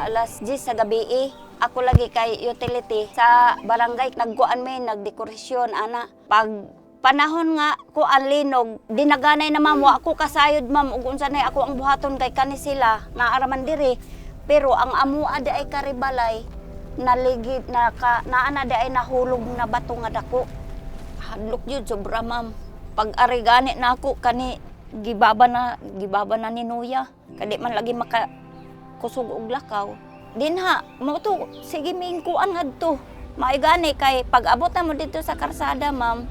alas 10 sa gabi Ako lagi kay utility sa barangay nagkuan may nagdekorasyon ana. Pag panahon nga ko ang linog, dinaganay na ma'am, wa ako kasayod ma'am ug unsa nay ako ang buhaton kay kani sila naaraman diri. Pero ang amua di ay karibalay naligid naana di ay nahulog na bato nga dako. Hadlok yun sobra ma'am. Pag arigani na ako kani gibaba na ni Nuya. Kadi man lagi maka kusog og lakaw. Dinha mo to sige ming kuan ngadto. Maigani kay pag abot na mo dito sa karsada ma'am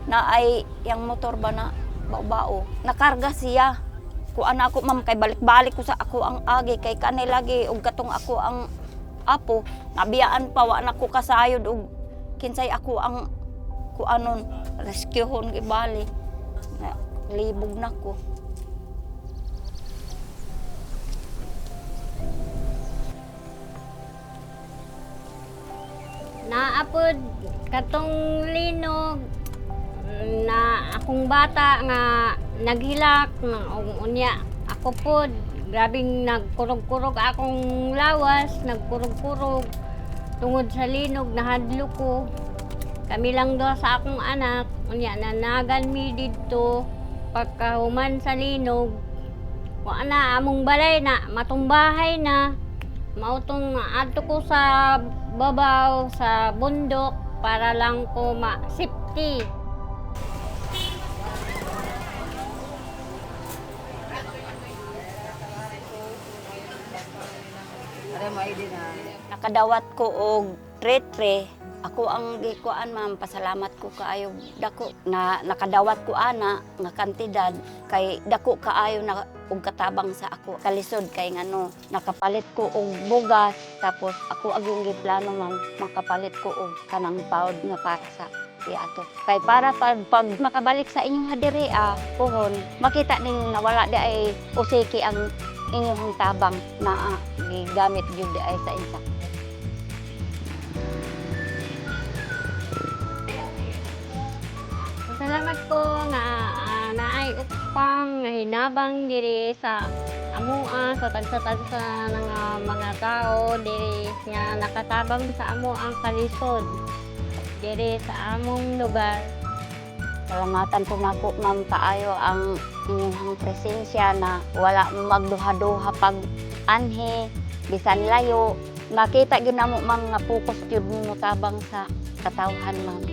na ay yang motor ba na bao-bao. Nakarga siya. Kuan ako ma'am kay balik-balik ko sa ako ang agi kay kanay lagi og katong ako ang apo. Nabiyaan pa wa na ko kasayod og kinsay ako ang kuanon rescuehon gibali. Libog na ko. Naapod katong linog na akong bata nga naghilak na unya ako pod grabing nagkurog-kurog akong lawas, nagkurog-kurog tungod sa linog nahadlo ko. Kami lang do sa akong anak unya nanagan mi didto pagkahuman sa linog. Wa na among balay na matumbahay na. Mautong adto ko sa babaw sa bundok para lang ko ma-safety. Nakadawat ko og tretre. Ako ang gikuan ma'am, pasalamat ko kaayo dako na nakadawat ko ana nga kantidad kay dako kaayo na og katabang sa ako. Kalisod kay ngano nakapalit ko og bugas tapos ako agyong giplano ma'am makapalit ko og kanang paod nga para sa ato. Kay para pag makabalik sa inyong hadiri puhon makita ninyo na wala di ay usiki ang inyong tabang na gigamit gyud di ay sa insa. Salamat ko nga naay upang hinabang diri sa amoa sa tagsa-tagsa ng mga tao diri nga nakatabang sa amo ang kalisod diri sa among lugar. Salamatan po na po ma'am kaayo ang inyong presensya na wala magduha-duha pag anhe bisan layo. Makita gyud namo ma'am nga focus gyud mo tabang sa katawhan ma'am.